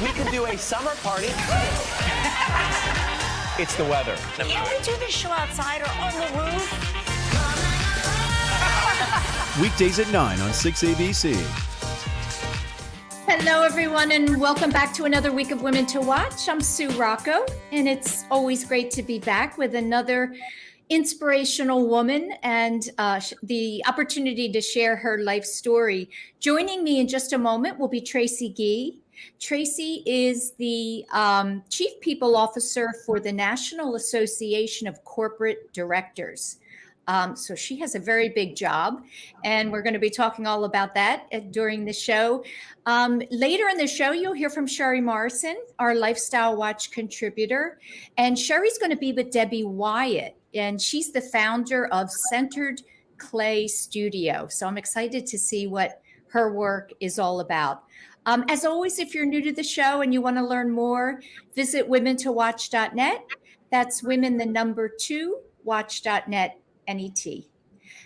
We could do a summer party. It's the weather. Can't we do this show outside or on the roof? Weekdays at 9 on 6 ABC. Hello, everyone, and welcome back to another week of Women to Watch. I'm Sue Rocco, and it's always great to be back with another inspirational woman and the opportunity to share her life story. Joining me in just a moment will be Tracy Gee. Tracy is the Chief People Officer for the National Association of Corporate Directors. So she has a very big job, and we're going to be talking all about that during the show. Later in the show, you'll hear from Sherry Morrison, our Lifestyle Watch contributor, and Sherry's going to be with Debby Wyatt, and she's the founder of Centered Clay Studio. So I'm excited to see what her work is all about. As always, if you're new to the show and you want to learn more, visit womentowatch.net. That's women, the number 2, watch.net. NET.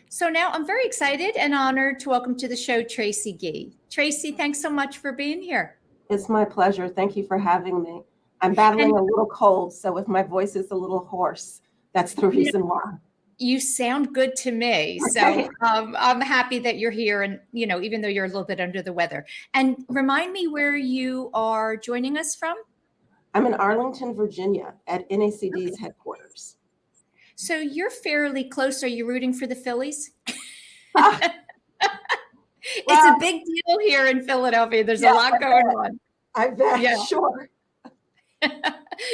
So now I'm very excited and honored to welcome to the show Tracy Gee. Tracy, thanks so much for being here. It's my pleasure. Thank you for having me. I'm battling a little cold, so if my voice is a little hoarse, that's the reason why. You sound good to me. So I'm happy that you're here, and even though you're a little bit under the weather. And remind me where you are joining us from. I'm in Arlington, Virginia at NACD's headquarters. So you're fairly close. Are you rooting for the Phillies? It's a big deal here in Philadelphia. There's a lot going on. I bet. Yeah. Sure.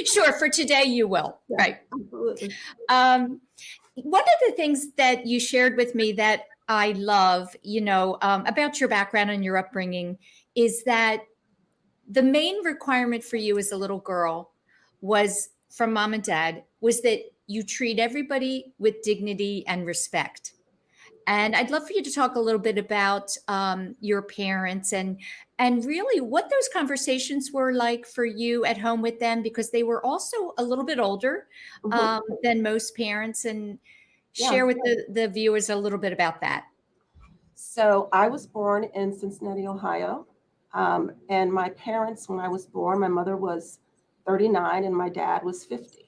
Sure. For today, you will. Yeah, right. Absolutely. One of the things that you shared with me that I love, about your background and your upbringing is that the main requirement for you as a little girl was from mom and dad was that you treat everybody with dignity and respect. And I'd love for you to talk a little bit about your parents and really what those conversations were like for you at home with them, because they were also a little bit older than most parents, and share with the viewers a little bit about that. So I was born in Cincinnati, Ohio. And my parents, when I was born, my mother was 39 and my dad was 50.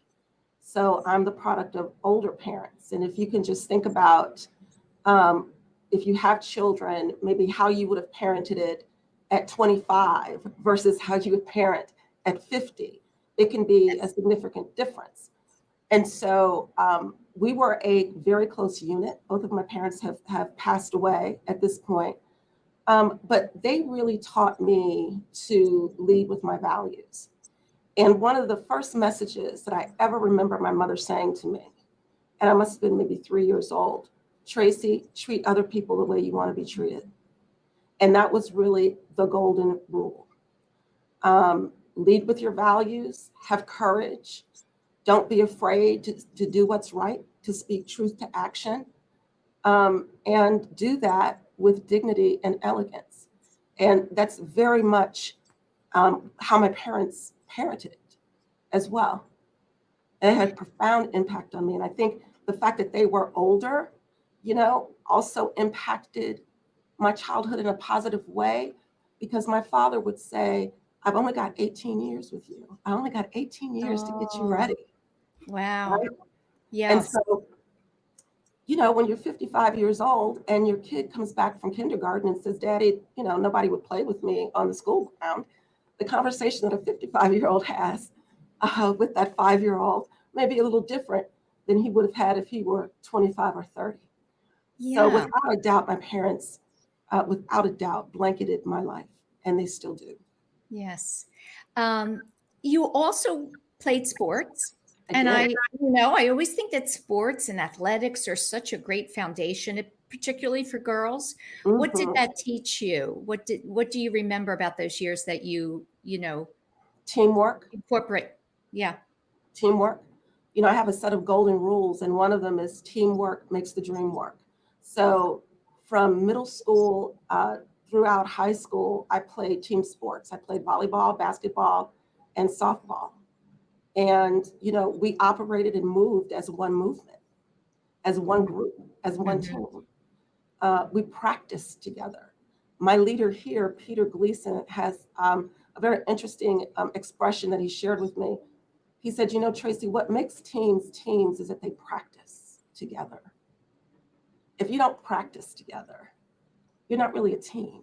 So I'm the product of older parents. And if you can just think about, if you have children, maybe how you would have parented it at 25 versus how you would parent at 50, it can be a significant difference. And so we were a very close unit. Both of my parents have passed away at this point. But they really taught me to lead with my values. And one of the first messages that I ever remember my mother saying to me, and I must have been maybe 3 years old, Tracy, treat other people the way you want to be treated. And that was really the golden rule. Lead with your values, have courage, don't be afraid to do what's right, to speak truth to action, and do that with dignity and elegance. And that's very much how my parents parented it as well. And it had a profound impact on me. And I think the fact that they were older, also impacted my childhood in a positive way, because my father would say, I've only got 18 years with you. I only got 18 years to get you ready. Wow. Right? Yeah. And so, when you're 55 years old and your kid comes back from kindergarten and says, Daddy, nobody would play with me on the school ground. The conversation that a 55-year-old has with that 5-year-old may be a little different than he would have had if he were 25 or 30. Yeah. So without a doubt, my parents, blanketed my life, and they still do. Yes. You also played sports. I always think that sports and athletics are such a great foundation, particularly for girls. Mm-hmm. What did that teach you? What do you remember about those years that you Teamwork. Incorporate. Yeah. Teamwork. I have a set of golden rules, and one of them is teamwork makes the dream work. So from middle school throughout high school, I played team sports. I played volleyball, basketball, and softball. And, we operated and moved as one movement, as one group, as one team. We practiced together. my leader here, Peter Gleason, has a very interesting expression that he shared with me. He said, you know, Tracy, what makes teams teams is that they practice together. If you don't practice together, you're not really a team.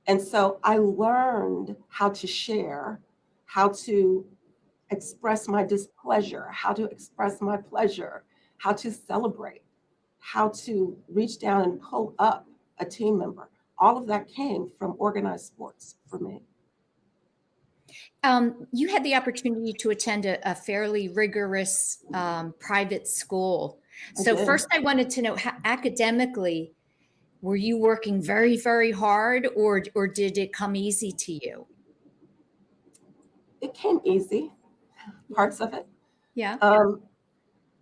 And so I learned how to share, how to express my displeasure, how to express my pleasure, how to celebrate, how to reach down and pull up a team member. All of that came from organized sports for me. You had the opportunity to attend a fairly rigorous private school. So first I wanted to know, how academically, were you working very, very hard, or did it come easy to you? It came easy, parts of it. Yeah.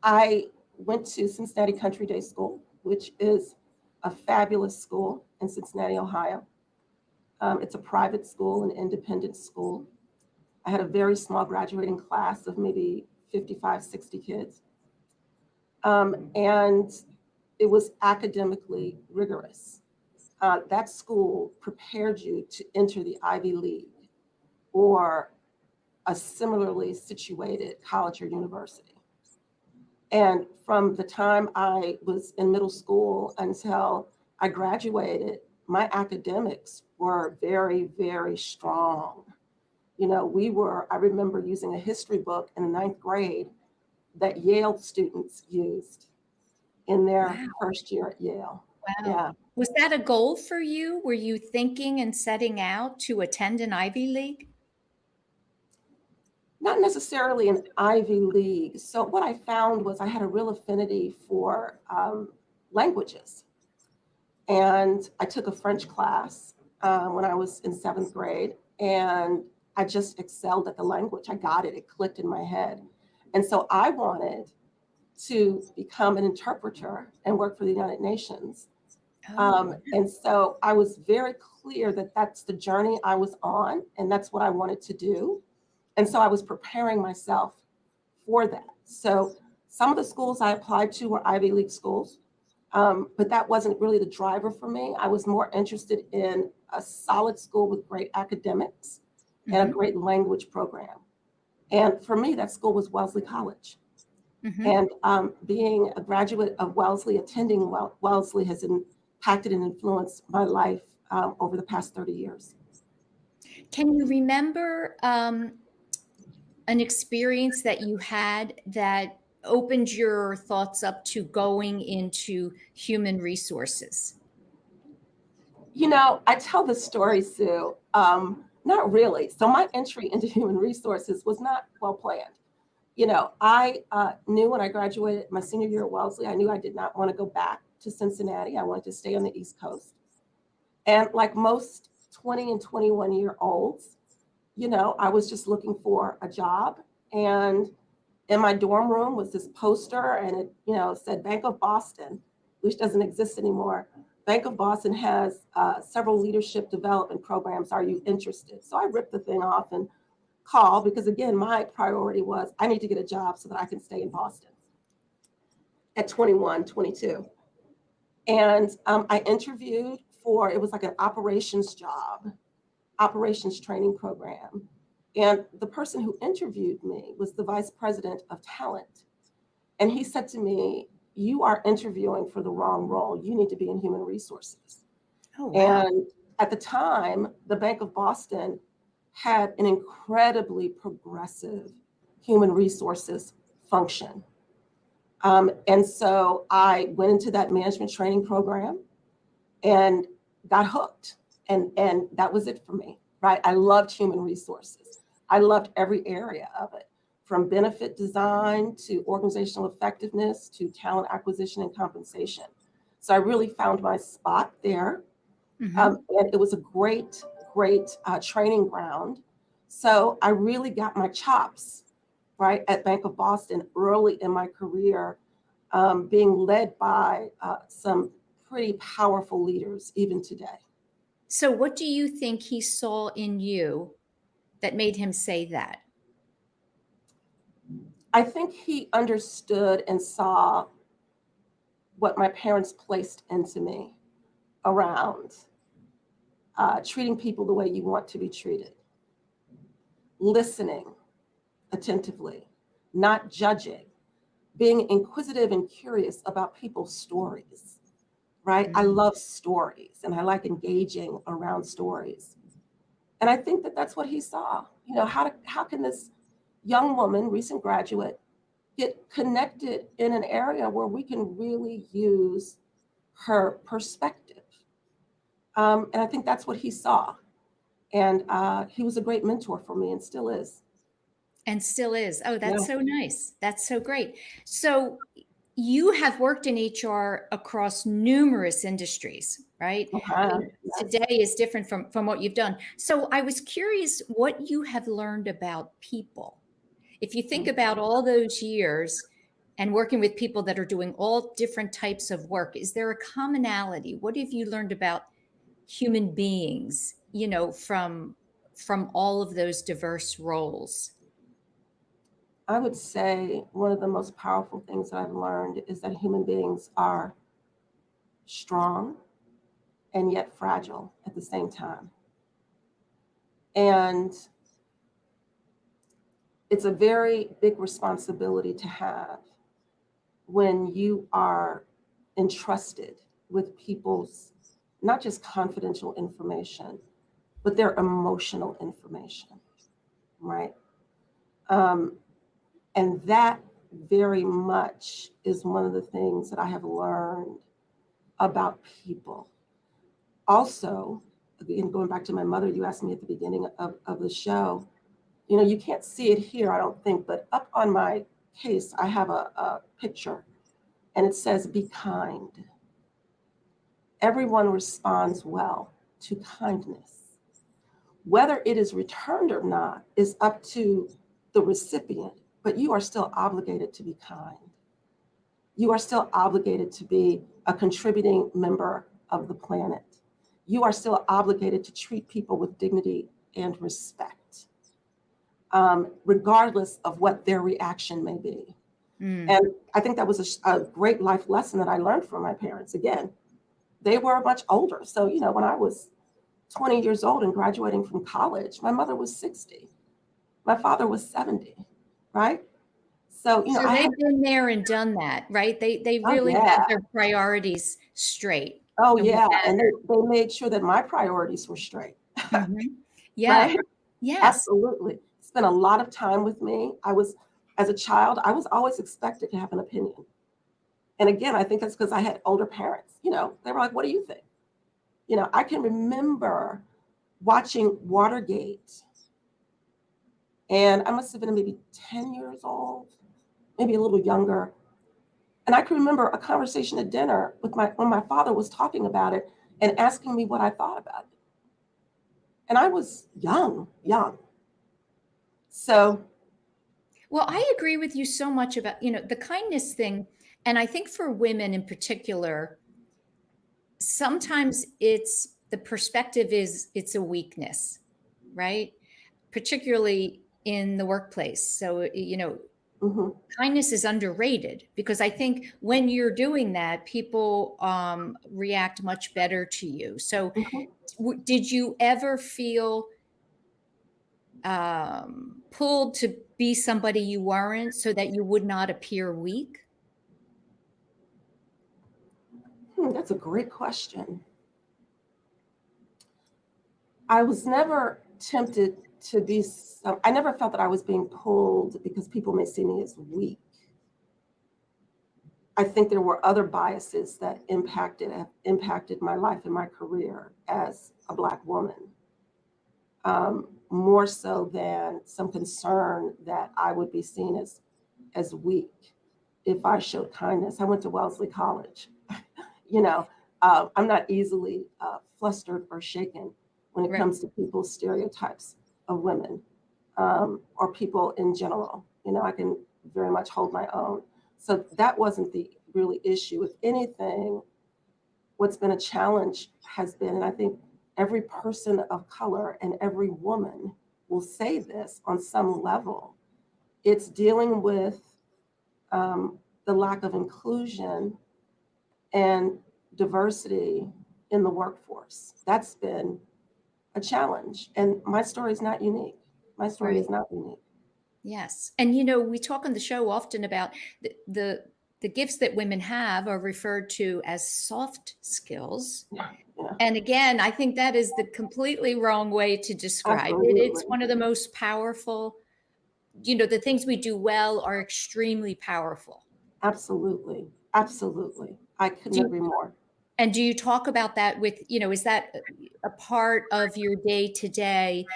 I went to Cincinnati Country Day School, which is a fabulous school in Cincinnati, Ohio. It's a private school, an independent school. I had a very small graduating class of maybe 55, 60 kids. And it was academically rigorous. That school prepared you to enter the Ivy League or a similarly situated college or university. And from the time I was in middle school until I graduated, my academics were very, very strong. You know, I remember using a history book in the 9th grade that Yale students used in their first year at Yale. Wow. Yeah. Was that a goal for you? Were you thinking and setting out to attend an Ivy League? Not necessarily an Ivy League. So what I found was I had a real affinity for languages. And I took a French class when I was in 7th grade, and I just excelled at the language. I got it. It clicked in my head. And so I wanted to become an interpreter and work for the United Nations. And so I was very clear that that's the journey I was on, and that's what I wanted to do. And so I was preparing myself for that. So some of the schools I applied to were Ivy League schools, but that wasn't really the driver for me. I was more interested in a solid school with great academics and a great language program. And for me, that school was Wellesley College. And being a graduate of Wellesley, attending Wellesley has impacted and influenced my life over the past 30 years. Can you remember an experience that you had that opened your thoughts up to going into human resources? You know, I tell this story, Sue, not really. So my entry into human resources was not well planned. You know, I knew when I graduated my senior year at Wellesley, I knew I did not want to go back to Cincinnati. I wanted to stay on the East Coast. And like most 20 and 21-year-olds, you know, I was just looking for a job. And in my dorm room was this poster, and it, you know, said Bank of Boston, which doesn't exist anymore. Bank of Boston has several leadership development programs. Are you interested? So I ripped the thing off and called, because again, my priority was I need to get a job so that I can stay in Boston at 21, 22. And I interviewed for, it was like an operations job, operations training program. And the person who interviewed me was the vice president of talent. And he said to me, "You are interviewing for the wrong role. You need to be in human resources." Oh, wow. And at the time, the Bank of Boston had an incredibly progressive human resources function. And so I went into that management training program and got hooked. And that was it for me, right? I loved human resources. I loved every area of it, from benefit design to organizational effectiveness to talent acquisition and compensation. So I really found my spot there. And it was a great training ground. So I really got my chops, right, at Bank of Boston early in my career, being led by some pretty powerful leaders even today. So what do you think he saw in you that made him say that? I think he understood and saw what my parents placed into me around treating people the way you want to be treated, listening attentively, not judging, being inquisitive and curious about people's stories, right? I love stories and I like engaging around stories. And I think that that's what he saw. You know, how can this young woman, recent graduate, get connected in an area where we can really use her perspective? And I think that's what he saw. And he was a great mentor for me and still is. And still is. Oh, Yeah. that's so nice. That's so great. So you have worked in HR across numerous industries, right? I mean, Yes. today is different from what you've done. So I was curious what you have learned about people. If you think about all those years and working with people that are doing all different types of work, is there a commonality? What have you learned about human beings, you know, from all of those diverse roles? I would say one of the most powerful things that I've learned is that human beings are strong and yet fragile at the same time. And it's a very big responsibility to have when you are entrusted with people's not just confidential information, but their emotional information, right? And that very much is one of the things that I have learned about people. Also, again, going back to my mother, you asked me at the beginning of the show, you know, you can't see it here, I don't think, but up on my case, I have a picture and it says, be kind. Everyone responds well to kindness. Whether it is returned or not is up to the recipient, but you are still obligated to be kind. You are still obligated to be a contributing member of the planet. You are still obligated to treat people with dignity and respect, regardless of what their reaction may be. And I think that was a great life lesson that I learned from my parents. Again, they were much older. So, you know, when I was 20 years old and graduating from college, my mother was 60. My father was 70, right? So, you know, So they've been there and done that, right? They oh really yeah, had their priorities straight. oh And what yeah. And they made sure that my priorities were straight, Yeah. right? Yes. Absolutely. Spent a lot of time with me. As a child, I was always expected to have an opinion. And again, I think that's because I had older parents. You know, they were like, what do you think? You know, I can remember watching Watergate, and I must have been maybe 10 years old, maybe a little younger. And I can remember a conversation at dinner with when my father was talking about it and asking me what I thought about it. And I was young. So, Well, I agree with you so much about, you know, the kindness thing. And I think for women in particular, sometimes it's the perspective is it's a weakness, right? Particularly in the workplace. So, you know, mhm. kindness is underrated because I think when you're doing that, people react much better to you. So, Mhm. did you ever feel pulled to be somebody you weren't so that you would not appear weak? That's a great question. I was never tempted to be, I never felt that I was being pulled because people may see me as weak. I think there were other biases that have impacted my life and my career as a Black woman, more so than some concern that I would be seen as weak if I showed kindness. I went to Wellesley College. You know, I'm not easily flustered or shaken when it Right. comes to people's stereotypes of women, or people in general. You know, I can very much hold my own. So that wasn't the really issue. If anything, what's been a challenge has been, and I think every person of color and every woman will say this on some level, it's dealing with the lack of inclusion and diversity in the workforce. That's been a challenge. And my story is not unique. My story is Right. not unique. Yes. And we talk on the show often about the gifts that women have are referred to as soft skills. Yeah. And again, I think that is the completely wrong way to describe it. It's Absolutely. one of the most powerful, the things we do well are extremely powerful. Absolutely. Absolutely. I couldn't Do you- agree more. And do you talk about that with, is that a part of your day to day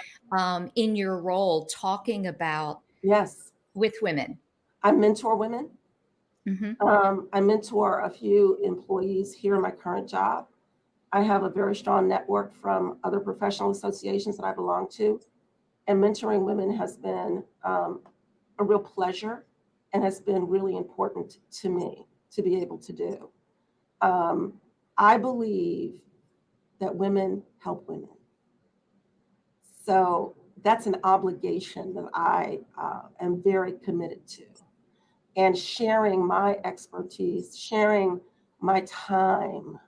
in your role, talking about Yes. with women? I mentor women. Hmm. I mentor a few employees here in my current job. I have a very strong network from other professional associations that I belong to. And mentoring women has been a real pleasure and has been really important to me to be able to do. I believe that women help women. So that's an obligation that I am very committed to. And sharing my expertise, sharing my time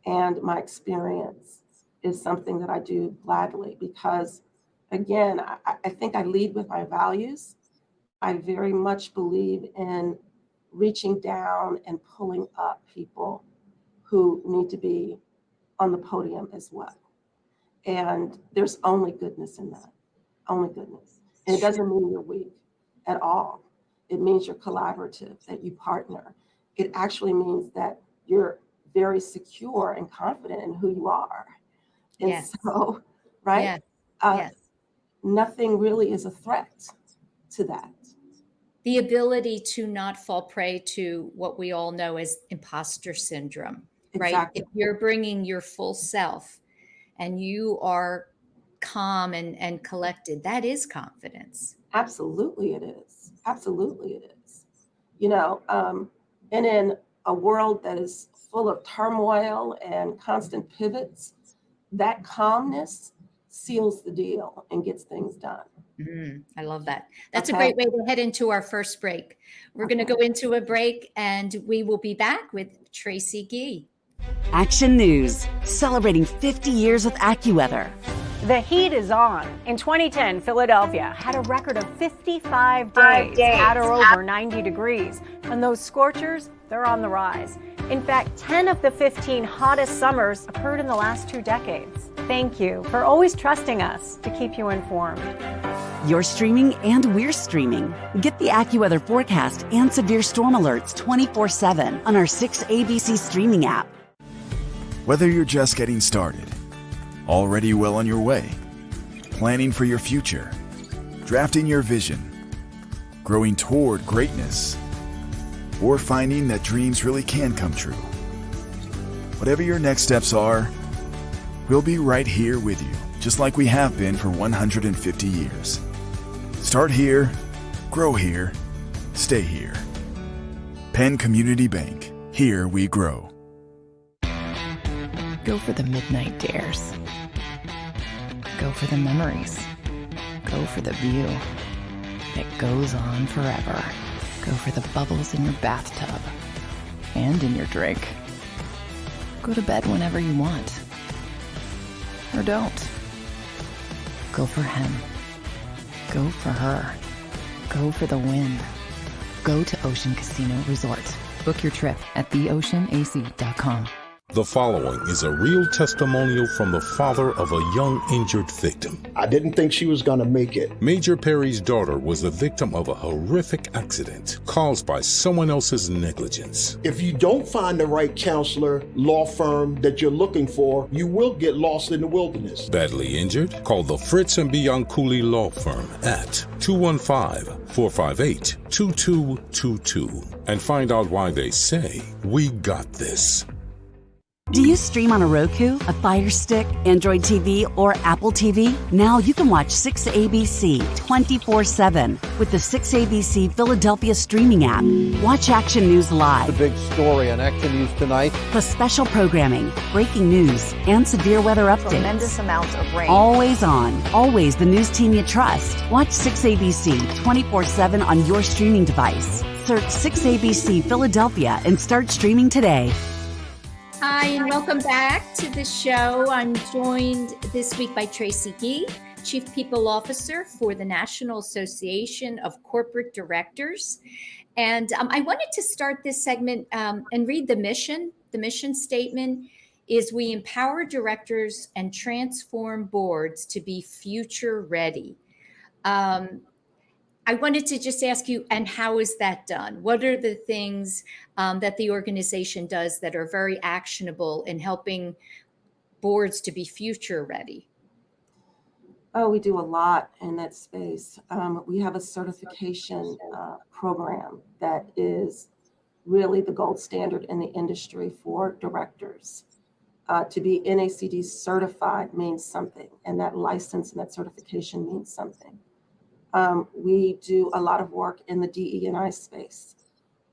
and my experience is something that I do gladly because, again, I think I lead with my values. I very much believe in reaching down and pulling up people who need to be on the podium as well. And there's only goodness in that, only goodness. And it doesn't mean you're weak at all. It means you're collaborative, that you partner. It actually means that you're very secure and confident in who you are. And Yes. so, right? Yes. Yes. Nothing really is a threat to that. The ability to not fall prey to what we all know as imposter syndrome, right? Exactly. If you're bringing your full self and you are calm and collected, that is confidence. Absolutely it is. Absolutely it is. And in a world that is full of turmoil and constant pivots, that calmness seals the deal and gets things done. I love that. That's a Okay. great way to head into our first break. We're going to go into a break and we will be back with Tracy Gee. Action News, celebrating 50 years with AccuWeather. The heat is on. In 2010, Philadelphia had a record of 55 days at or over 90 degrees. And those scorchers, they're on the rise. In fact, 10 of the 15 hottest summers occurred in the last 2 decades. Thank you for always trusting us to keep you informed. You're streaming and we're streaming. Get the AccuWeather forecast and severe storm alerts 24/7 on our 6ABC streaming app. Whether you're just getting started, already well on your way, planning for your future, drafting your vision, growing toward greatness, or finding that dreams really can come true. Whatever your next steps are, we'll be right here with you, just like we have been for 150 years. Start here, grow here, stay here. Penn Community Bank, here we grow. Go for the midnight dares. Go for the memories. Go for the view that goes on forever. Go for the bubbles in your bathtub and in your drink. Go to bed whenever you want. Or don't. Go for him. Go for her. Go for the win. Go to Ocean Casino Resort. Book your trip at theoceanac.com. The following is a real testimonial from the father of a young injured victim. I didn't think she was going to make it. Major Perry's daughter was the victim of a horrific accident caused by someone else's negligence. If you don't find the right counselor, law firm that you're looking for, you will get lost in the wilderness. Badly injured? Call the Fritz and Bianculli Law Firm at 215-458-2222 and find out why they say, "We got this." Do you stream on a Roku, a Fire Stick, Android TV, or Apple TV? Now you can watch 6ABC 24/7 with the 6ABC Philadelphia streaming app. Watch Action News live. The big story on Action News tonight. Plus special programming, breaking news, and severe weather updates. Tremendous amounts of rain. Always on. Always the news team you trust. Watch 6ABC 24/7 on your streaming device. Search 6ABC Philadelphia and start streaming today. Hi, and welcome back to the show. I'm joined this week by Tracy, Chief People Officer for the National Association of Corporate Directors. And I wanted to start this segment and read the mission. The mission statement is we empower directors and transform boards to be future ready. I wanted to just ask you, and how is that done? What are the things that the organization does that are very actionable in helping boards to be future ready? Oh, we do a lot in that space. We have a certification program that is really the gold standard in the industry for directors. To be NACD certified means something, and that license and that certification means something. We do a lot of work in the DE&I space.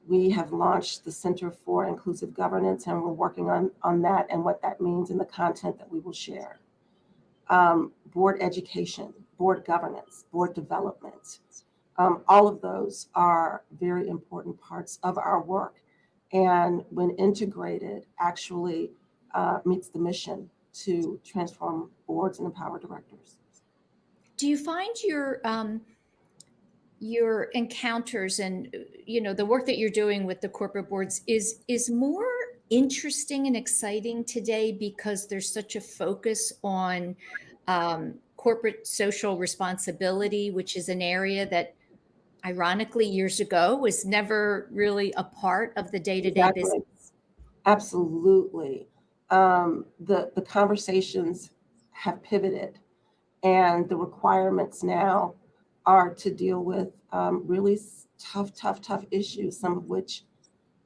We have launched the Center for Inclusive Governance, and we're working on that and what that means and the content that we will share. Board education, board governance, board development. All of those are very important parts of our work. And when integrated, actually meets the mission to transform boards and empower directors. Do you find your encounters and the work that you're doing with the corporate boards is more interesting and exciting today because there's such a focus on corporate social responsibility, which is an area that ironically years ago was never really a part of the day-to-day business? Absolutely. The conversations have pivoted, and the requirements now are to deal with really tough issues, some of which,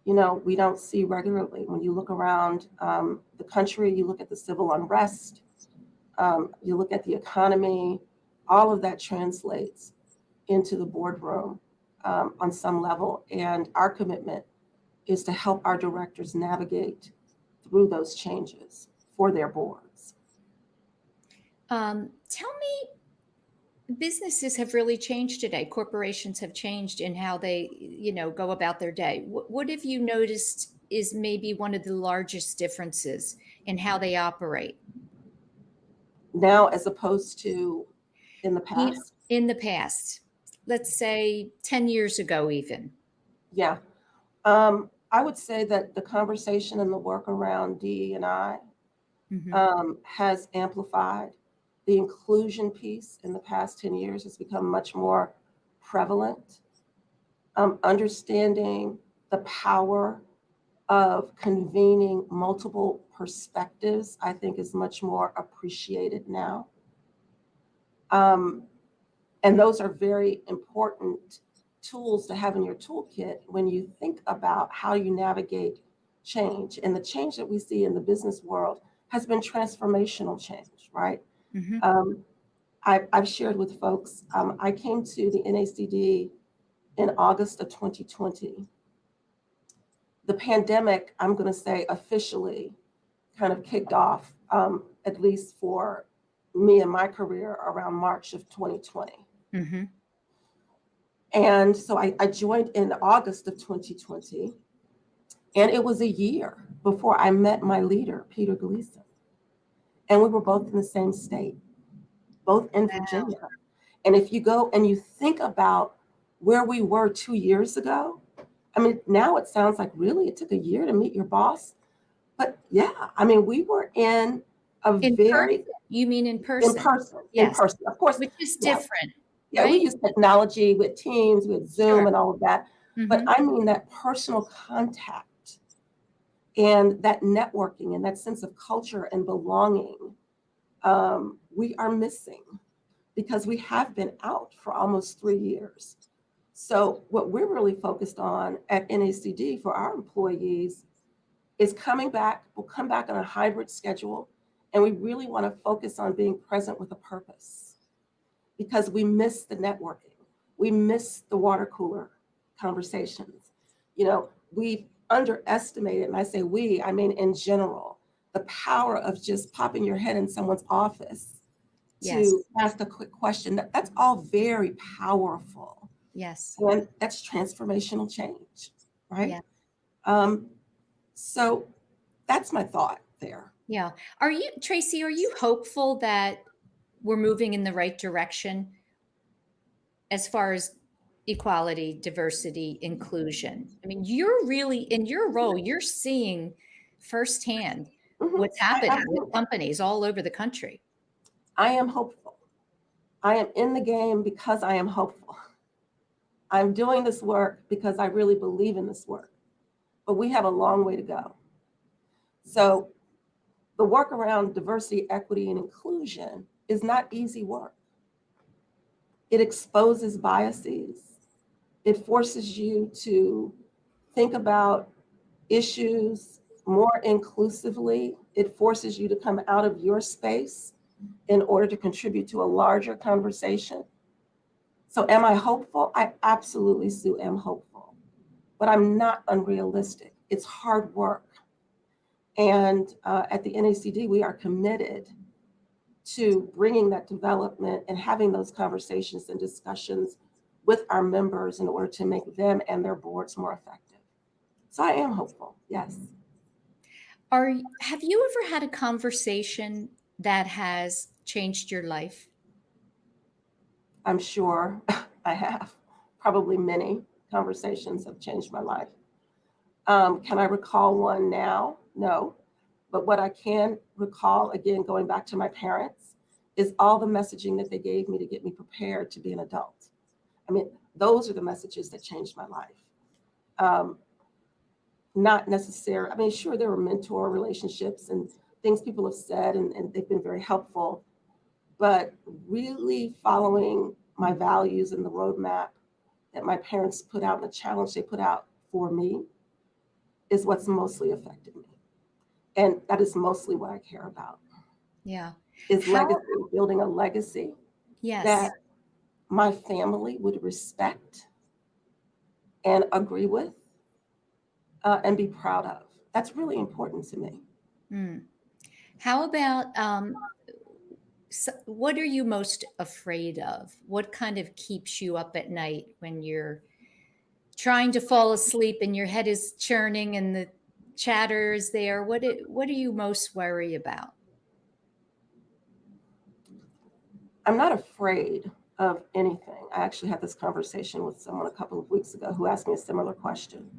we don't see regularly. When you look around the country, you look at the civil unrest, you look at the economy, all of that translates into the boardroom on some level. And our commitment is to help our directors navigate through those changes for their boards. Tell me, businesses have really changed today. Corporations have changed in how they, go about their day. What have you noticed is maybe one of the largest differences in how they operate? Now, as opposed to in the past? In the past, let's say 10 years ago even. Yeah. I would say that the conversation and the work around DE&I has amplified. The inclusion piece in the past 10 years has become much more prevalent. Understanding the power of convening multiple perspectives, I think, is much more appreciated now. And those are very important tools to have in your toolkit when you think about how you navigate change. And the change that we see in the business world has been transformational change, right? I've shared with folks, I came to the NACD in August of 2020. The pandemic, I'm going to say officially kind of kicked off, at least for me and my career, around March of 2020. And so I joined in August of 2020, and it was a year before I met my leader, Peter Gleason. And we were both in the same state, both in Virginia. And if you go and you think about where we were 2 years ago, I mean, now it sounds like really it took a year to meet your boss. But yeah, I mean, we were in person. You mean in person? In person, yes. In person, of course. Which is different. Yeah, right? We use technology with Teams, with Zoom and all of that. But I mean that personal contact and that networking and that sense of culture and belonging, we are missing because we have been out for almost 3 years. So what we're really focused on at NACD for our employees is coming back. We'll come back on a hybrid schedule, and we really want to focus on being present with a purpose because we miss the networking. We miss the water cooler conversations. We've underestimated, and I say we, I mean in general, the power of just popping your head in someone's office to ask a quick question. That's all very powerful. Yes. And that's transformational change, right? Yeah. So that's my thought there. Yeah. Tracy, are you hopeful that we're moving in the right direction as far as equality, diversity, inclusion? I mean, you're really, in your role, you're seeing firsthand what's happening with companies all over the country. I am hopeful. I am in the game because I am hopeful. I'm doing this work because I really believe in this work, but we have a long way to go. So the work around diversity, equity, and inclusion is not easy work. It exposes biases. It forces you to think about issues more inclusively. It forces you to come out of your space in order to contribute to a larger conversation. So am I hopeful? I absolutely, Sue, am hopeful, but I'm not unrealistic. It's hard work. And at the NACD, we are committed to bringing that development and having those conversations and discussions with our members in order to make them and their boards more effective. So I am hopeful, yes. Have you ever had a conversation that has changed your life? I'm sure I have. Probably many conversations have changed my life. Can I recall one now? No. But what I can recall, again, going back to my parents, is all the messaging that they gave me to get me prepared to be an adult. I mean, those are the messages that changed my life. Not necessarily, I mean, sure, there were mentor relationships and things people have said, and they've been very helpful, but really following my values and the roadmap that my parents put out and the challenge they put out for me is what's mostly affected me. And that is mostly what I care about. Yeah. Is legacy, building a legacy that my family would respect and agree with and be proud of. That's really important to me. How about, what are you most afraid of? What kind of keeps you up at night when you're trying to fall asleep and your head is churning and the chatter is there? What do you most worry about? I'm not afraid of anything. I actually had this conversation with someone a couple of weeks ago who asked me a similar question.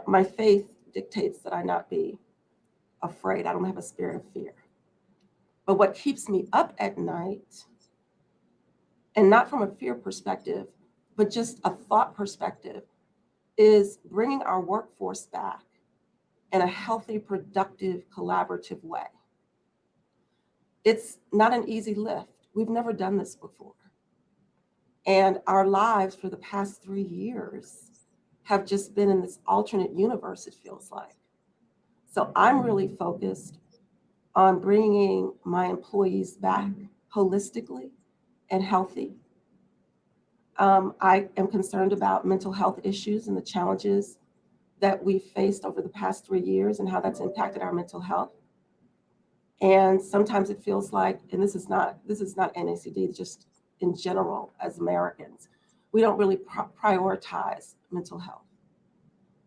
My faith dictates that I not be afraid. I don't have a spirit of fear. But what keeps me up at night, and not from a fear perspective, but just a thought perspective, is bringing our workforce back in a healthy, productive, collaborative way. It's not an easy lift. We've never done this before. And our lives for the past 3 years have just been in this alternate universe, it feels like. So I'm really focused on bringing my employees back holistically and healthy. I am concerned about mental health issues and the challenges that we've faced over the past 3 years and how that's impacted our mental health. And sometimes it feels like, and this is not NACD, just in general as Americans, we don't really prioritize mental health.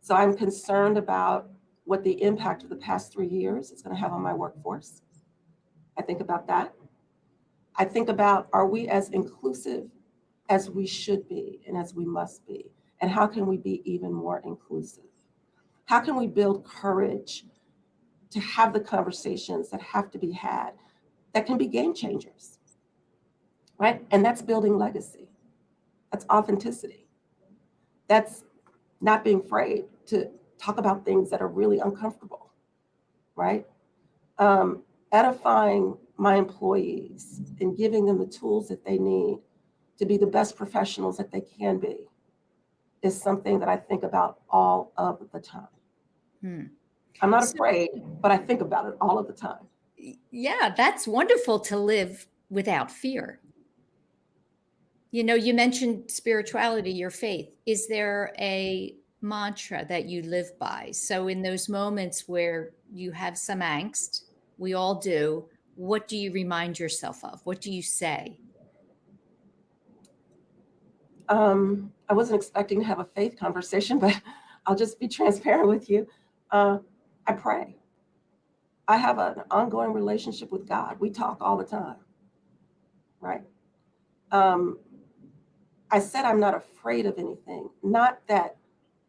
So I'm concerned about what the impact of the past 3 years is going to have on my workforce. I think about that. I think about, are we as inclusive as we should be and as we must be? And how can we be even more inclusive? How can we build courage to have the conversations that have to be had that can be game changers, right? And that's building legacy. That's authenticity. That's not being afraid to talk about things that are really uncomfortable, right? Edifying my employees and giving them the tools that they need to be the best professionals that they can be is something that I think about all of the time. I'm not afraid, but I think about it all of the time. Yeah, that's wonderful to live without fear. You know, you mentioned spirituality, your faith. Is there a mantra that you live by? So in those moments where you have some angst, we all do, what do you remind yourself of? What do you say? I wasn't expecting to have a faith conversation, but I'll just be transparent with you. I I pray. I have an ongoing relationship with God. We talk all the time, right? I said I'm not afraid of anything. Not that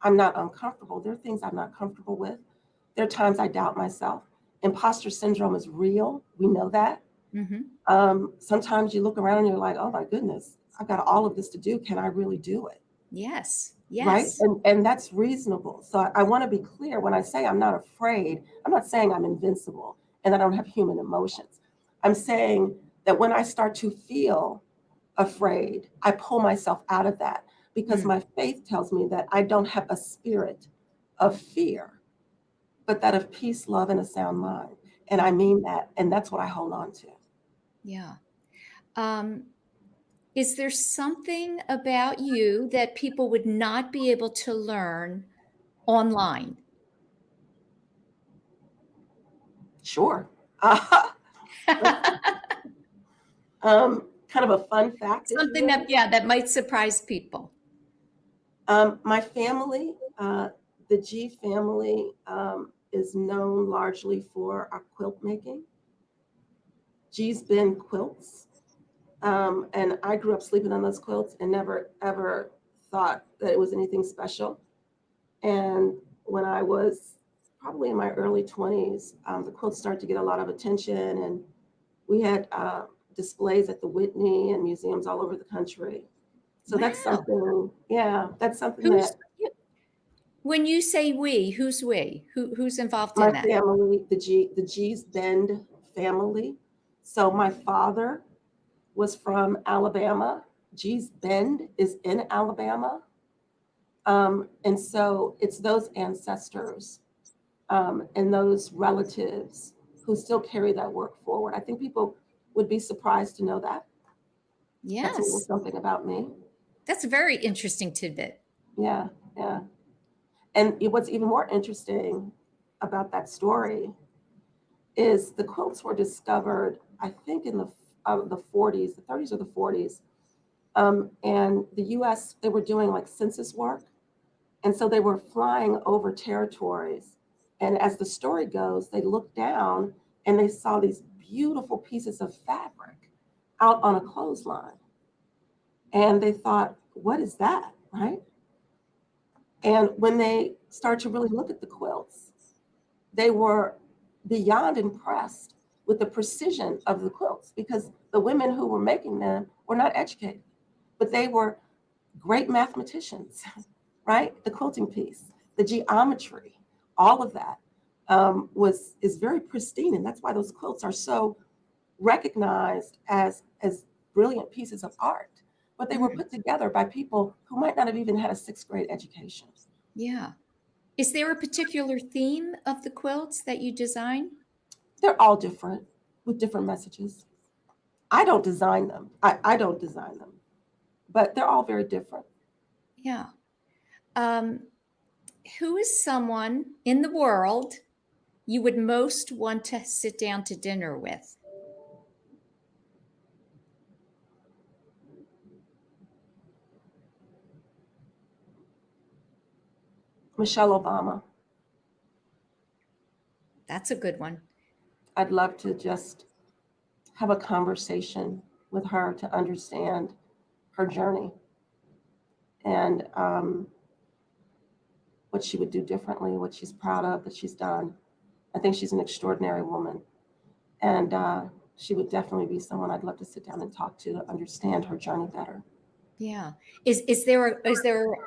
I'm not uncomfortable. There are things I'm not comfortable with. There are times I doubt myself. Imposter syndrome is real. We know that. Sometimes you look around and you're like, oh my goodness, I've got all of this to do. Can I really do it? Yes. Right? Yes. And that's reasonable. So I want to be clear when I say I'm not afraid, I'm not saying I'm invincible and I don't have human emotions. I'm saying that when I start to feel afraid, I pull myself out of that because my faith tells me that I don't have a spirit of fear, but that of peace, love, and a sound mind. And I mean that. And that's what I hold on to. Yeah. Is there something about you that people would not be able to learn online? Sure. Kind of a fun fact. Something that, that might surprise people. My family, the G family, is known largely for our quilt making. G's been quilts. And I grew up sleeping on those quilts and never, ever thought that it was anything special. And when I was probably in my early 20s, the quilts started to get a lot of attention. And we had displays at the Whitney and museums all over the country. So that's something, that's something that. When you say we, who's we? Who's involved in that? My family, the G's Bend family. So my father was from Alabama. G's Bend is in Alabama. And so it's those ancestors and those relatives who still carry that work forward. I think people would be surprised to know that. Yes. That's a little something about me. That's a very interesting tidbit. Yeah. And what's even more interesting about that story is the quilts were discovered, I think, in the 40s, the 30s or the 40s. And the US, they were doing like census work. And so they were flying over territories. And as the story goes, they looked down and they saw these beautiful pieces of fabric out on a clothesline. And they thought, what is that, right? And when they started to really look at the quilts, they were beyond impressed with the precision of the quilts because the women who were making them were not educated, but they were great mathematicians, right? The quilting piece, the geometry, all of that is very pristine. And that's why those quilts are so recognized as brilliant pieces of art. But they were put together by people who might not have even had a 6th grade education. Yeah. Is there a particular theme of the quilts that you design? They're all different with different messages. I don't design them. I don't design them, but they're all very different. Yeah. Who is someone in the world you would most want to sit down to dinner with? Michelle Obama. That's a good one. I'd love to just have a conversation with her to understand her journey and what she would do differently, what she's proud of that she's done. I think she's an extraordinary woman. And she would definitely be someone I'd love to sit down and talk to understand her journey better. Yeah. Is there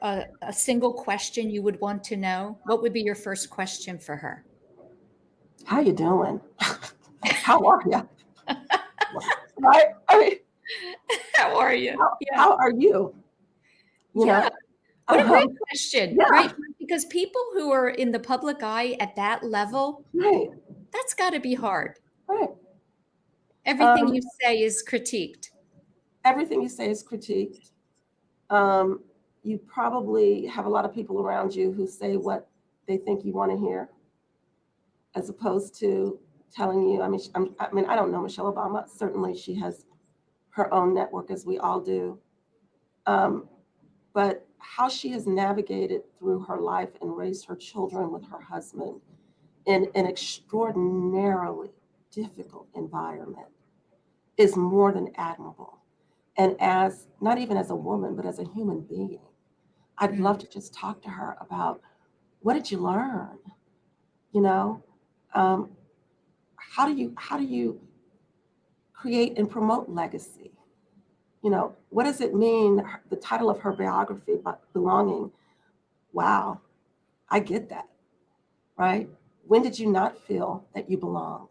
a single question you would want to know? What would be your first question for her? How you doing? How are you? Right? I mean, how are you? How are you? You know? What a great question, right? Because people who are in the public eye at that level, that's got to be hard. Right. Everything you say is critiqued. Everything you say is critiqued. You probably have a lot of people around you who say what they think you want to hear, as opposed to telling you. I mean, I don't know Michelle Obama. Certainly, she has her own network, as we all do. But how she has navigated through her life and raised her children with her husband in an extraordinarily difficult environment is more than admirable. And as, not even as a woman, but as a human being, I'd love to just talk to her about, what did you learn? You know, how do you create and promote legacy? You know, what does it mean? The title of her biography, Belonging. Wow, I get that, right? When did you not feel that you belonged?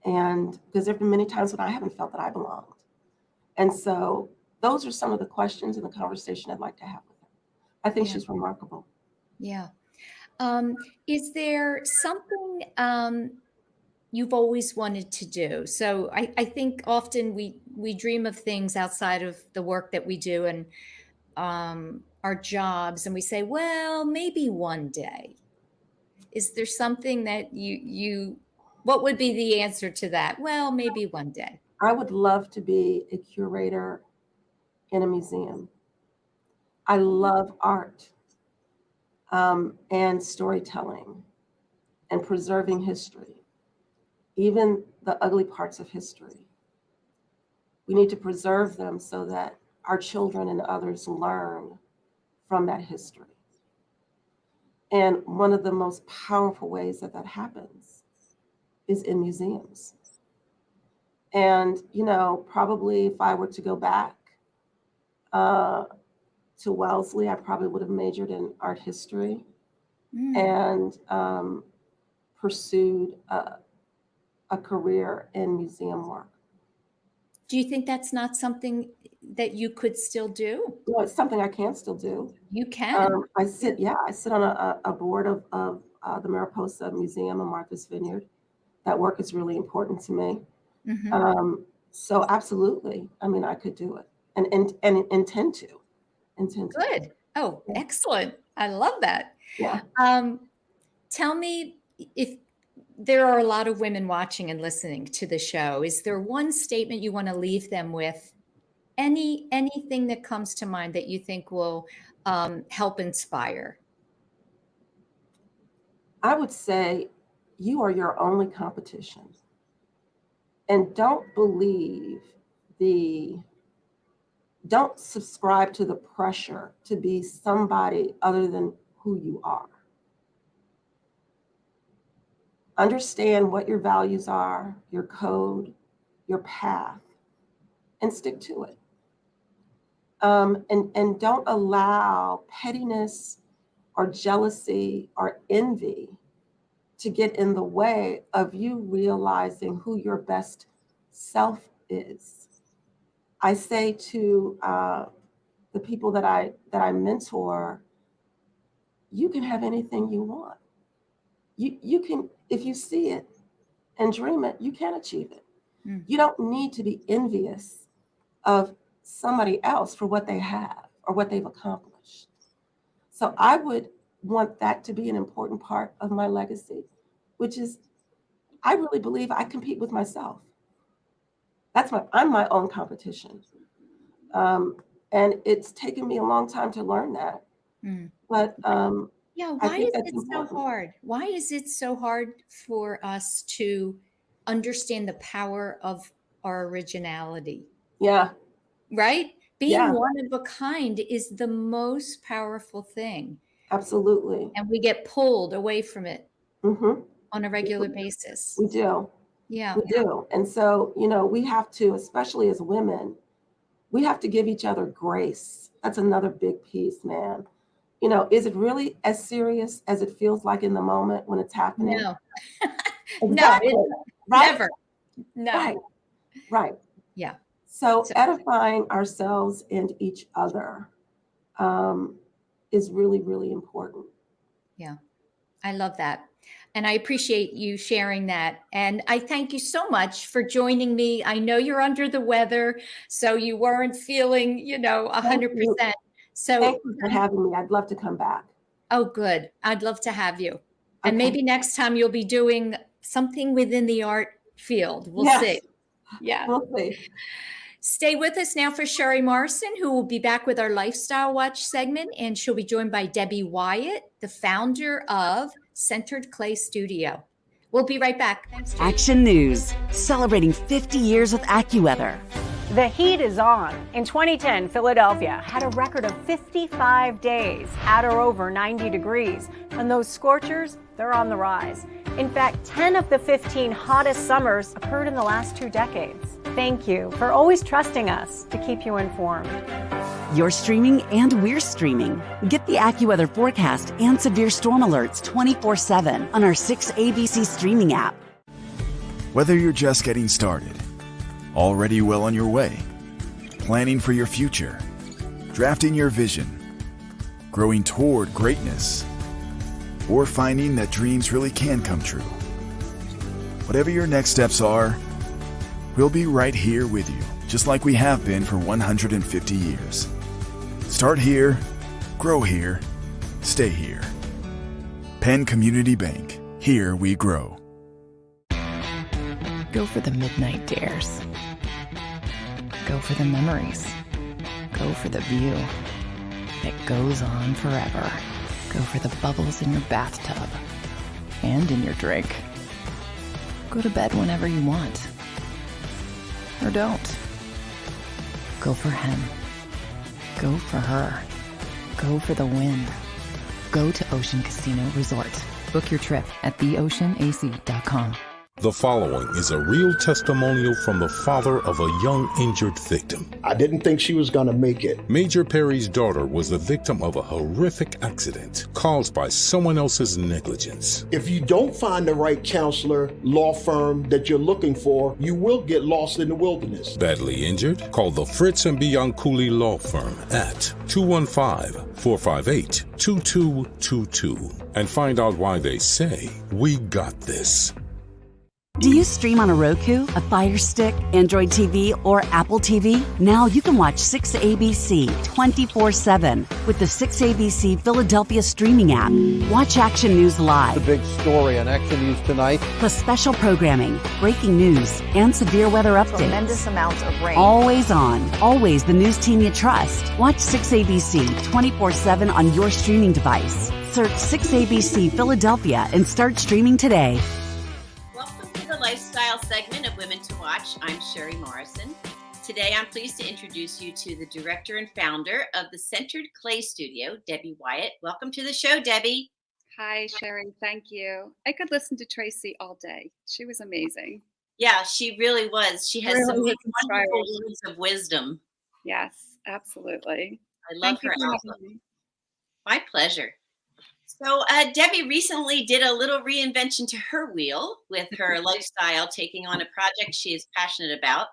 And because there have been many times when I haven't felt that I belonged. And so those are some of the questions in the conversation I'd like to have with her. I think she's remarkable. Yeah. Is there something you've always wanted to do? So I think often we dream of things outside of the work that we do and our jobs, and we say, well, maybe one day. Is there something that what would be the answer to that? Well, maybe one day. I would love to be a curator in a museum. I love art and storytelling and preserving history, even the ugly parts of history. We need to preserve them so that our children and others learn from that history. And one of the most powerful ways that happens is in museums. And, you know, probably if I were to go back to Wellesley, I probably would have majored in art history and pursued a career in museum work. Do you think that's not something that you could still do? No, it's something I can still do. You can. I sit on a board of the Mariposa Museum in Martha's Vineyard. That work is really important to me. So absolutely, I mean, I could do it and intend to. Good. Oh, excellent. I love that. Yeah. Tell me, if there are a lot of women watching and listening to the show, is there one statement you want to leave them with? Anything that comes to mind that you think will help inspire? I would say you are your only competition. And don't subscribe to the pressure to be somebody other than who you are. Understand what your values are, your code, your path, and stick to it. And don't allow pettiness or jealousy or envy to get in the way of you realizing who your best self is. I say to the people that I mentor, you can have anything you want. You can, if you see it and dream it, you can achieve it. You don't need to be envious of somebody else for what they have or what they've accomplished. So I would want that to be an important part of my legacy, which is, I really believe I compete with myself. I'm my own competition. And it's taken me a long time to learn that. But yeah, why is it so hard? Why is it so hard for us to understand the power of our originality? Yeah. Right? Being one of a kind is the most powerful thing. Absolutely. And we get pulled away from it on a regular basis. We do. Yeah. We do. And so, you know, we have to, especially as women, we have to give each other grace. That's another big piece, man. You know, is it really as serious as it feels like in the moment when it's happening? No. Exactly. No, Right? never. No. Right. Yeah. So edifying ourselves and each other is really, really important. Yeah. I love that. And I appreciate you sharing that. And I thank you so much for joining me. I know you're under the weather, so you weren't feeling, 100%. So thank you for having me. I'd love to come back. Oh, good. I'd love to have you. And maybe next time you'll be doing something within the art field. We'll see. Yeah. We'll see. Stay with us now for Sherry Morrison, who will be back with our Lifestyle Watch segment, and she'll be joined by Debby Wyatt, the founder of Centered Clay Studio. We'll be right back. Thanks, Tracy. Action News, celebrating 50 years with AccuWeather. The heat is on. In 2010, Philadelphia had a record of 55 days at or over 90 degrees. And those scorchers, they're on the rise. In fact, 10 of the 15 hottest summers occurred in the last 2 decades. Thank you for always trusting us to keep you informed. You're streaming and we're streaming. Get the AccuWeather forecast and severe storm alerts 24/7 on our 6ABC streaming app. Whether you're just getting started, already well on your way, planning for your future, drafting your vision, growing toward greatness, or finding that dreams really can come true. Whatever your next steps are, we'll be right here with you, just like we have been for 150 years. Start here, grow here, stay here. Penn Community Bank, here we grow. Go for the midnight dares. Go for the memories. Go for the view that goes on forever. Go for the bubbles in your bathtub and in your drink. Go to bed whenever you want. Or don't. Go for him. Go for her. Go for the win. Go to Ocean Casino Resort. Book your trip at theoceanac.com. The following is a real testimonial from the father of a young injured victim. I didn't think she was going to make it. Major Perry's daughter was the victim of a horrific accident caused by someone else's negligence. If you don't find the right counselor, law firm that you're looking for, you will get lost in the wilderness. Badly injured? Call the Fritz and Bianculli Law Firm at 215-458-2222 and find out why they say, "We got this." Do you stream on a Roku, a Fire Stick, Android TV, or Apple TV? Now you can watch 6ABC 24/7 with the 6ABC Philadelphia streaming app. Watch Action News live. The big story on Action News tonight. Plus special programming, breaking news, and severe weather updates. Tremendous amounts of rain. Always on. Always the news team you trust. Watch 6ABC 24/7 on your streaming device. Search 6ABC Philadelphia and start streaming today. The lifestyle segment of Women to Watch. I'm Sherry Morrison. Today, I'm pleased to introduce you to the director and founder of the Centered Clay Studio, Debby Wyatt. Welcome to the show, Debbie. Hi, Sherry. Thank you. I could listen to Tracy all day. She was amazing. Yeah, she really was. She has some wonderful words of wisdom. Yes, absolutely. I love her outlook. My pleasure. So Debbie recently did a little reinvention to her wheel with her lifestyle, taking on a project she is passionate about.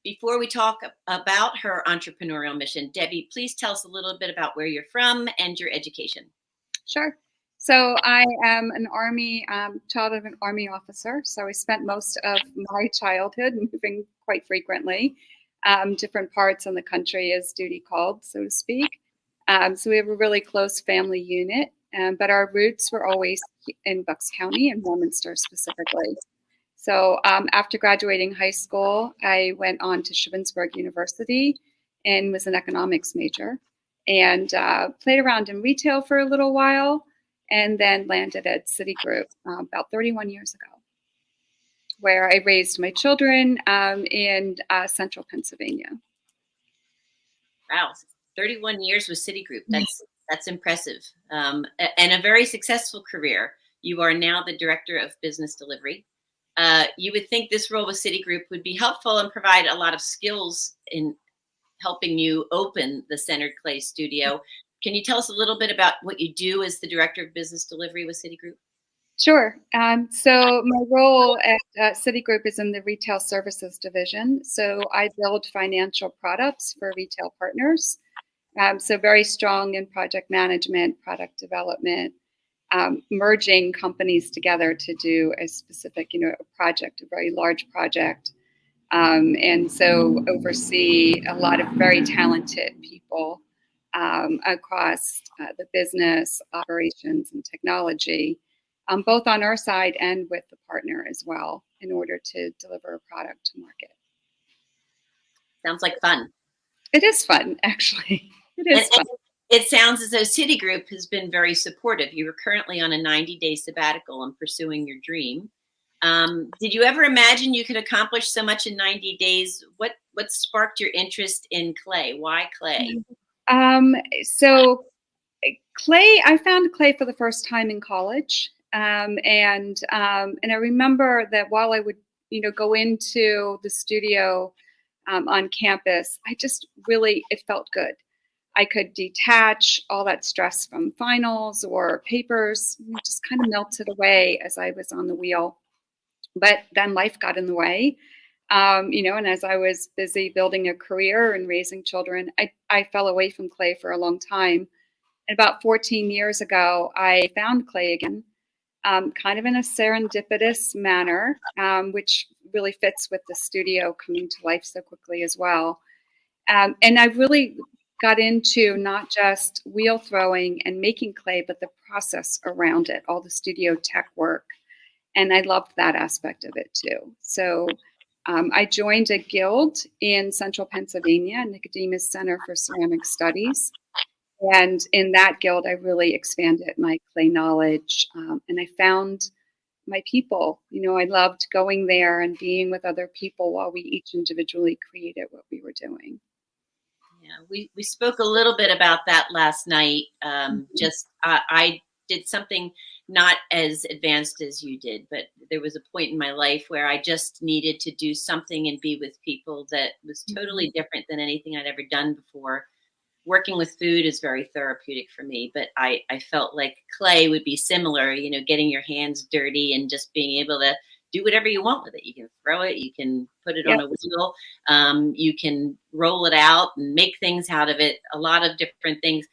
Before we talk about her entrepreneurial mission, Debbie, please tell us a little bit about where you're from and your education. Sure. So I am an child of an Army officer. So I spent most of my childhood moving quite frequently, different parts in the country as duty called, so to speak. So we have a really close family unit. But our roots were always in Bucks County and Warminster specifically. So after graduating high school, I went on to Shippensburg University and was an economics major and played around in retail for a little while and then landed at Citigroup about 31 years ago, where I raised my children in central Pennsylvania. Wow, 31 years with Citigroup. That's impressive. And a very successful career. You are now the director of business delivery. You would think this role with Citigroup would be helpful and provide a lot of skills in helping you open the Centered Clay Studio. Can you tell us a little bit about what you do as the director of business delivery with Citigroup? Sure. So my role at Citigroup is in the retail services division. So I build financial products for retail partners. So very strong in project management, product development, merging companies together to do a specific, a project, a very large project. And so oversee a lot of very talented people across the business, operations, and technology, both on our side and with the partner as well, in order to deliver a product to market. Sounds like fun. It is fun, actually. It is fun. It sounds as though Citigroup has been very supportive. You are currently on a 90-day sabbatical and pursuing your dream. Did you ever imagine you could accomplish so much in 90 days? What sparked your interest in clay? Why clay? So clay, I found clay for the first time in college. And I remember that while I would, go into the studio on campus, I just really, it felt good. I could detach all that stress from finals or papers, just kind of melted away as I was on the wheel. But then life got in the way. And as I was busy building a career and raising children, I fell away from clay for a long time. And about 14 years ago, I found clay again, kind of in a serendipitous manner, which really fits with the studio coming to life so quickly as well. And I really got into not just wheel throwing and making clay, but the process around it, all the studio tech work. And I loved that aspect of it too. So I joined a guild in central Pennsylvania, Nicodemus Center for Ceramic Studies. And in that guild, I really expanded my clay knowledge. And I found my people. I loved going there and being with other people while we each individually created what we were doing. Yeah, we spoke a little bit about that last night. I did something not as advanced as you did, but there was a point in my life where I just needed to do something and be with people that was totally different than anything I'd ever done before. Working with food is very therapeutic for me, but I felt like clay would be similar, getting your hands dirty and just being able to do whatever you want with it. You can throw it, you can put it on a wheel, you can roll it out and make things out of it, a lot of different things.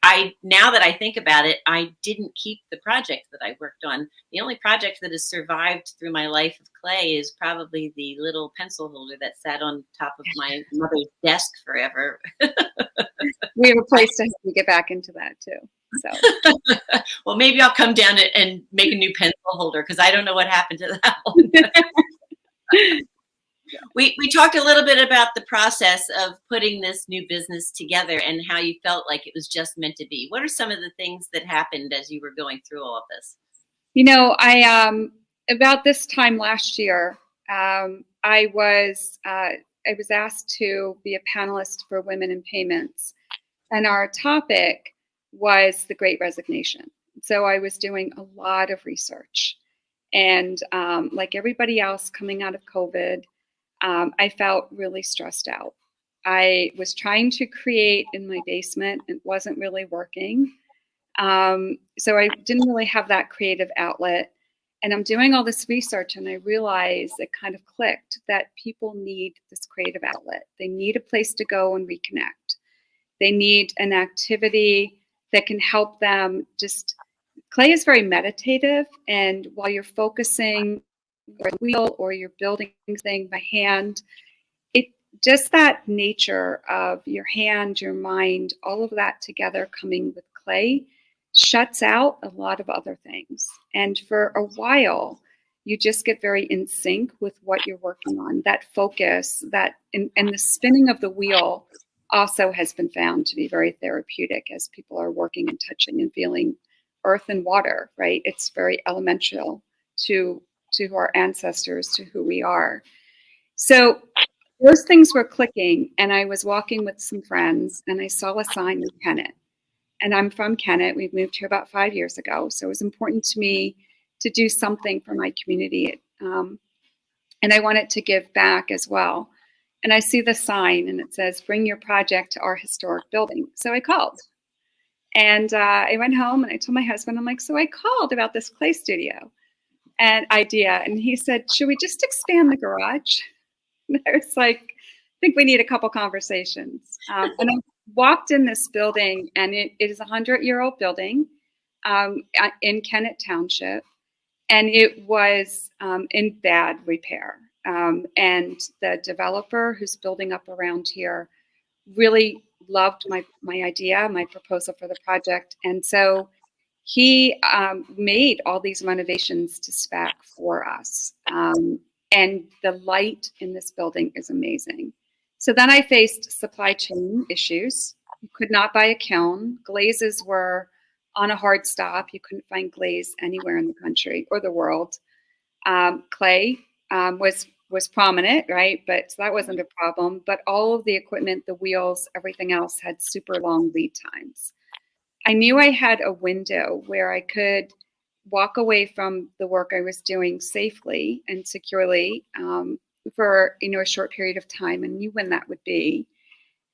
I now that I think about it, I didn't keep the project that I worked on. The only project that has survived through my life of clay is probably the little pencil holder that sat on top of my mother's desk forever. We have a place to help you get back into that too. So, well, maybe I'll come down and make a new pencil holder because I don't know what happened to that one. We talked a little bit about the process of putting this new business together and how you felt like it was just meant to be. What are some of the things that happened as you were going through all of this? I about this time last year, I was asked to be a panelist for Women in Payments, and our topic was the Great Resignation. So I was doing a lot of research, and like everybody else coming out of COVID, I felt really stressed out. I was trying to create in my basement. It wasn't really working. So I didn't really have that creative outlet. And I'm doing all this research and I realized it kind of clicked that people need this creative outlet. They need a place to go and reconnect. They need an activity that can help them clay is very meditative. And while you're focusing on the wheel or you're building things by hand, just that nature of your hand, your mind, all of that together coming with clay shuts out a lot of other things. And for a while, you just get very in sync with what you're working on. That focus, and the spinning of the wheel also has been found to be very therapeutic as people are working and touching and feeling earth and water, right? It's very elemental to our ancestors, to who we are. So those things were clicking, and I was walking with some friends, and I saw a sign in Kennett. And I'm from Kennett. We've moved here about 5 years ago. So it was important to me to do something for my community. And I wanted to give back as well. And I see the sign, and it says, "Bring your project to our historic building." So I called. And I went home, and I told my husband, I'm like, so I called about this clay studio and idea. And he said, should we just expand the garage? And I was like, I think we need a couple conversations. And I walked in this building, and it is a 100-year-old building in Kennett Township, and it was in bad repair. And the developer who's building up around here really loved my idea, my proposal for the project. And so he made all these renovations to spec for us. And the light in this building is amazing. So then I faced supply chain issues. You could not buy a kiln. Glazes were on a hard stop. You couldn't find glaze anywhere in the country or the world. Clay was prominent, right? But so that wasn't a problem. But all of the equipment, the wheels, everything else had super long lead times. I knew I had a window where I could walk away from the work I was doing safely and securely for a short period of time, and knew when that would be.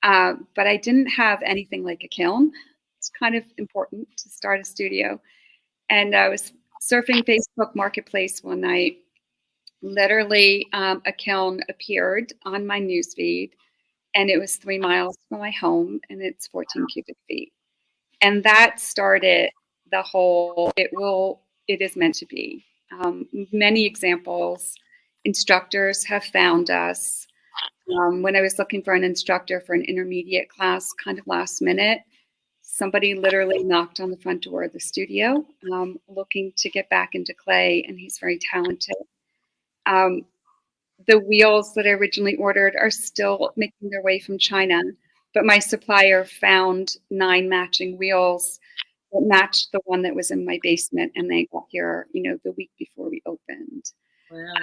But I didn't have anything like a kiln. It's kind of important to start a studio. And I was surfing Facebook Marketplace one night. Literally, a kiln appeared on my newsfeed, and it was 3 miles from my home, and it's 14 cubic feet. And that started the whole, it is meant to be. Many examples, instructors have found us. When I was looking for an instructor for an intermediate class, kind of last minute, somebody literally knocked on the front door of the studio, looking to get back into clay, and he's very talented. The wheels that I originally ordered are still making their way from China, but my supplier found 9 matching wheels that matched the one that was in my basement, and they got here, the week before we opened. Wow.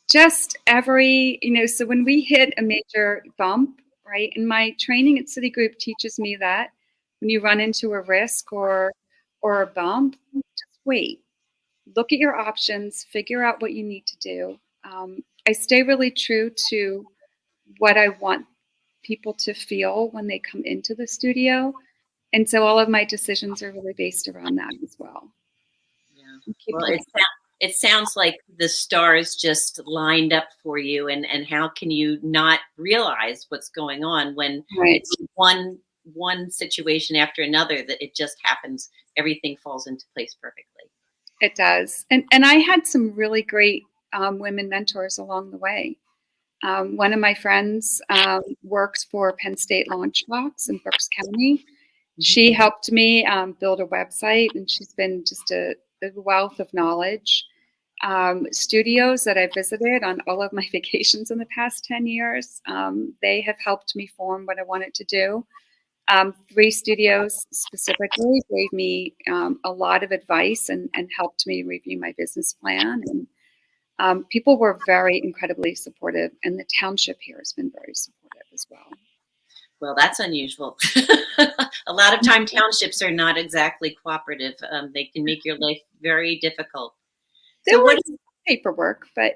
Just every, so when we hit a major bump, right, and my training at Citigroup teaches me that when you run into a risk or a bump, just wait. Look at your options, figure out what you need to do. I stay really true to what I want people to feel when they come into the studio. And so all of my decisions are really based around that as well. Yeah. Well, it sounds like the stars just lined up for you, and how can you not realize what's going on when it's one situation after another that it just happens, everything falls into place perfectly. It does. And I had some really great women mentors along the way. One of my friends works for Penn State Launchbox in Berks County. She helped me build a website, and she's been just a wealth of knowledge. Studios that I visited on all of my vacations in the past 10 years, they have helped me form what I wanted to do. 3 studios specifically gave me a lot of advice and helped me review my business plan. And people were very incredibly supportive, and the township here has been very supportive as well. Well, that's unusual. A lot of time townships are not exactly cooperative. They can make your life very difficult. There was paperwork, but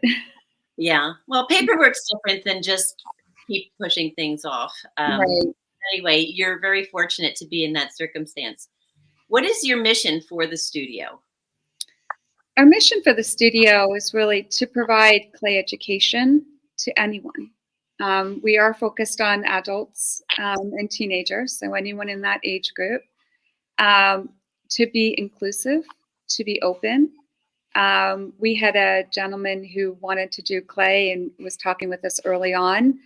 yeah, well, paperwork's different than just keep pushing things off. Right. Anyway, you're very fortunate to be in that circumstance. What is your mission for the studio? Our mission for the studio is really to provide clay education to anyone. We are focused on adults and teenagers, so anyone in that age group, to be inclusive, to be open. We had a gentleman who wanted to do clay and was talking with us early on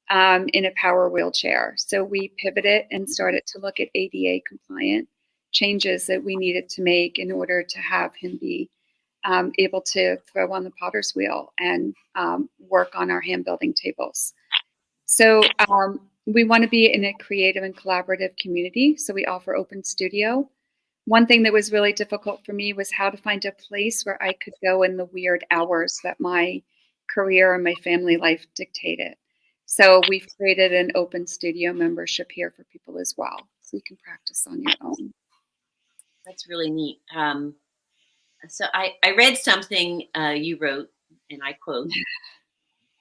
in a power wheelchair. So we pivoted and started to look at ADA compliant changes that we needed to make in order to have him be able to throw on the potter's wheel and work on our hand building tables. So we want to be in a creative and collaborative community. So we offer open studio. One thing that was really difficult for me was how to find a place where I could go in the weird hours that my career and my family life dictated. So we've created an open studio membership here for people as well, so you can practice on your own. That's really neat. So I read something you wrote, and I quote,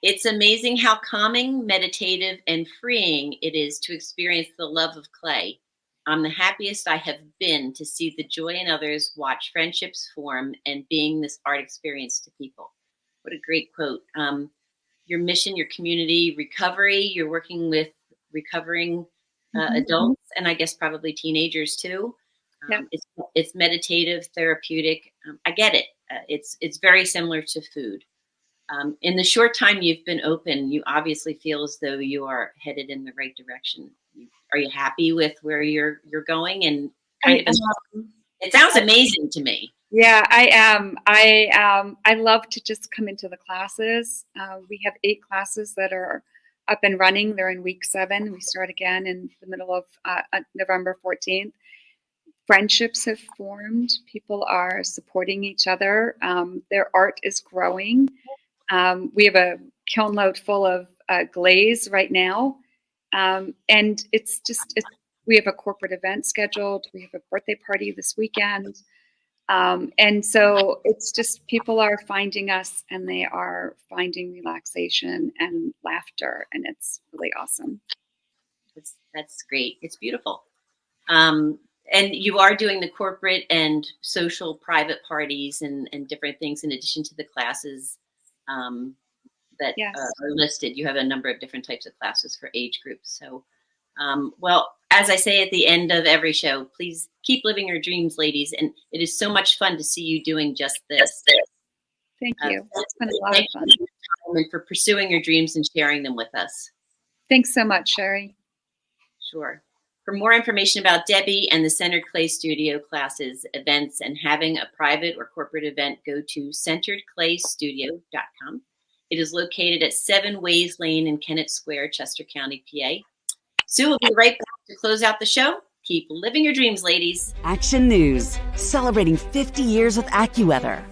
"It's amazing how calming, meditative, and freeing it is to experience the love of clay. I'm the happiest I have been to see the joy in others, watch friendships form, and being this art experience to people." What a great quote. Your mission, your community, recovery, you're working with recovering adults, and I guess probably teenagers too. Yeah. It's meditative, therapeutic. I get it. It's very similar to food. In the short time you've been open, you obviously feel as though you are headed in the right direction. Are you happy with where you're going? And kind of, it sounds amazing to me. Yeah, I am. I love to just come into the classes. We have 8 classes that are up and running. They're in week 7. We start again in the middle of November 14th. friendships have formed. People are supporting each other. Their art is growing. We have a kiln load full of glaze right now. And we have a corporate event scheduled. We have a birthday party this weekend. And so it's just people are finding us and they are finding relaxation and laughter. And it's really awesome. That's great. It's beautiful. And you are doing the corporate and social private parties and different things in addition to the classes that are listed. You have a number of different types of classes for age groups. So, well, as I say at the end of every show, please keep living your dreams, ladies. And it is so much fun to see you doing just this. Thank you. It's been a lot of fun. And for pursuing your dreams and sharing them with us. Thanks so much, Sherry. Sure. For more information about Debbie and the Centered Clay Studio classes, events, and having a private or corporate event, go to centeredclaystudio.com. It is located at 7 Ways Lane in Kennett Square, Chester County, PA. Sue will be right back to close out the show. Keep living your dreams, ladies. Action News, celebrating 50 years with AccuWeather.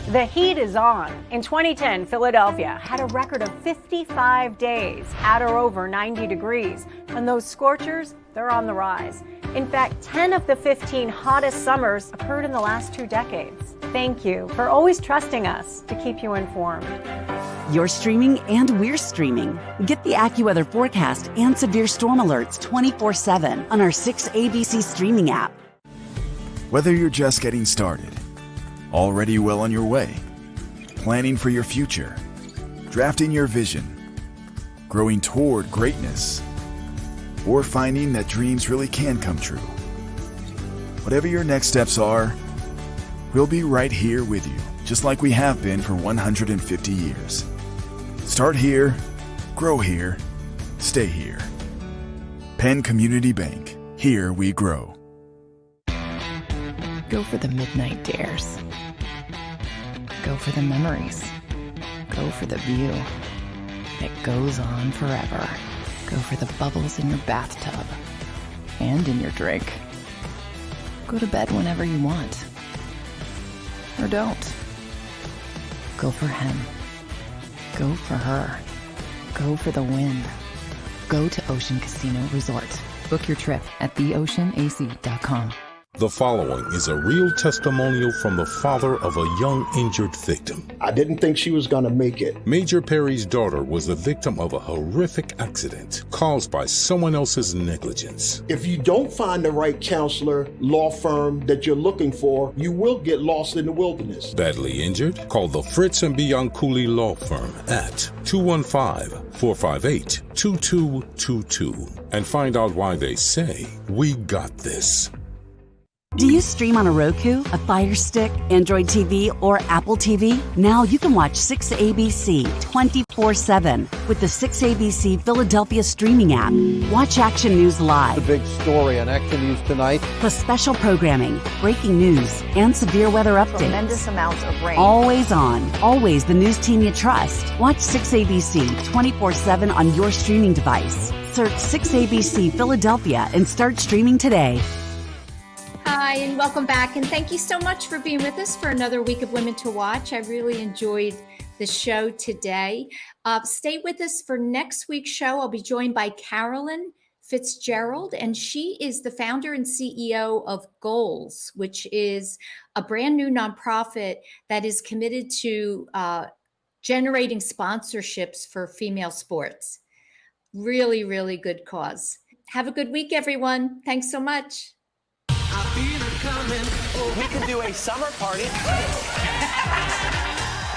The heat is on. In 2010, Philadelphia had a record of 55 days at or over 90 degrees. And those scorchers, they're on the rise. In fact, 10 of the 15 hottest summers occurred in the last 2 decades. Thank you for always trusting us to keep you informed. You're streaming and we're streaming. Get the AccuWeather forecast and severe storm alerts 24/7 on our 6ABC streaming app. Whether you're just getting started, already well on your way, planning for your future, drafting your vision, growing toward greatness, or finding that dreams really can come true. Whatever your next steps are, we'll be right here with you, just like we have been for 150 years. Start here, grow here, stay here. Penn Community Bank. Here we grow. Go for the midnight dares. Go for the memories. Go for the view that goes on forever. Go for the bubbles in your bathtub and in your drink. Go to bed whenever you want. Or don't. Go for him. Go for her. Go for the win. Go to Ocean Casino Resort. Book your trip at theoceanac.com. The following is a real testimonial from the father of a young injured victim. I didn't think she was going to make it. Major Perry's daughter was the victim of a horrific accident caused by someone else's negligence. If you don't find the right counselor, law firm that you're looking for, you will get lost in the wilderness. Badly injured? Call the Fritz and Bianculli Law Firm at 215-458-2222 and find out why they say, "We got this." Do you stream on a Roku, a Fire Stick, Android TV, or Apple TV? Now you can watch 6ABC 24/7 with the 6ABC Philadelphia streaming app. Watch Action News live. The big story on Action News tonight. Plus special programming, breaking news, and severe weather updates. Tremendous amounts of rain. Always on. Always the news team you trust. Watch 6ABC 24/7 on your streaming device. Search 6ABC Philadelphia and start streaming today. Hi, and welcome back. And thank you so much for being with us for another week of Women to Watch. I really enjoyed the show today. Stay with us for next week's show. I'll be joined by Carolyn Fitzgerald, and she is the founder and CEO of Goals, which is a brand new nonprofit that is committed to generating sponsorships for female sports. Really, really good cause. Have a good week, everyone. Thanks so much. We could do a summer party.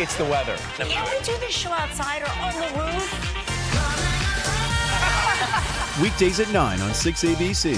It's the weather. Can't we do this show outside or on the roof? Weekdays at 9 on 6ABC.